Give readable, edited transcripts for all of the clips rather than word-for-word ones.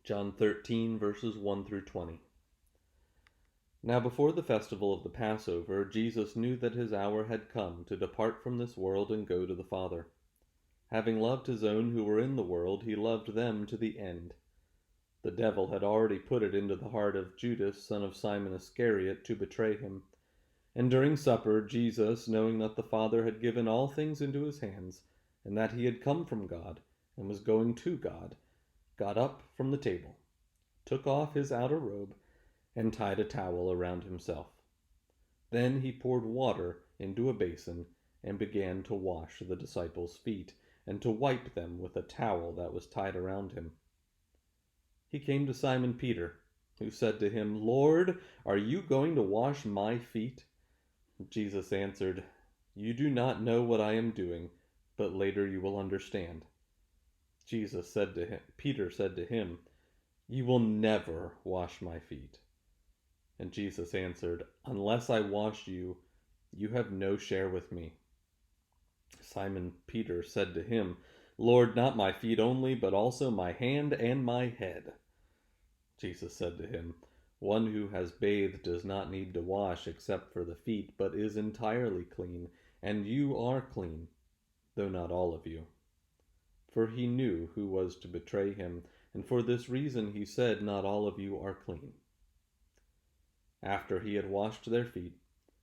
John 13, verses 1 through 20. Now before the festival of the Passover, Jesus knew that his hour had come to depart from this world and go to the Father. Having loved his own who were in the world, he loved them to the end. The devil had already put it into the heart of Judas, son of Simon Iscariot, to betray him. And during supper, Jesus, knowing that the Father had given all things into his hands, and that he had come from God, and was going to God, got up from the table, took off his outer robe, and tied a towel around himself. Then he poured water into a basin and began to wash the disciples' feet, and to wipe them with a towel that was tied around him. He came to Simon Peter, who said to him, "Lord, are you going to wash my feet?" Jesus answered, "You do not know what I am doing, but later you will understand." Peter said to him, "You will never wash my feet." And Jesus answered, "Unless I wash you, you have no share with me." Simon Peter said to him, "Lord, not my feet only, but also my hand and my head." Jesus said to him, "One who has bathed does not need to wash except for the feet, but is entirely clean, and you are clean, though not all of you." For he knew who was to betray him, and for this reason he said, "Not all of you are clean." After he had washed their feet,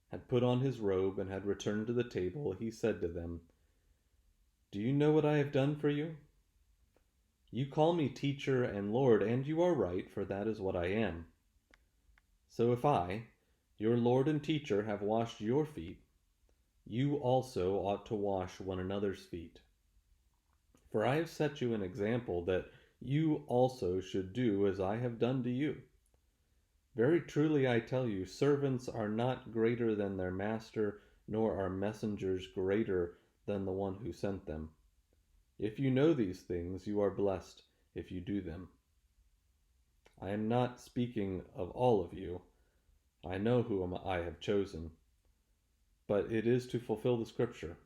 had put on his robe, and had returned to the table, he said to them, "Do you know what I have done for you? You call me teacher and Lord, and you are right, for that is what I am. So if I, your Lord and teacher, have washed your feet, you also ought to wash one another's feet. For I have set you an example that you also should do as I have done to you. Very truly I tell you, servants are not greater than their master, nor are messengers greater than the one who sent them. If you know these things, you are blessed if you do them. I am not speaking of all of you. I know whom I have chosen. But it is to fulfill the scripture.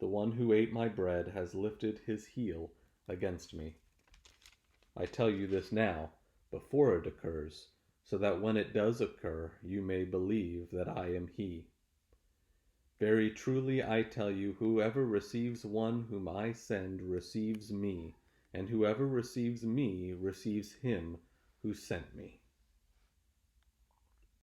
The one who ate my bread has lifted his heel against me. I tell you this now, before it occurs, so that when it does occur, you may believe that I am he. Very truly I tell you, whoever receives one whom I send receives me, and whoever receives me receives him who sent me."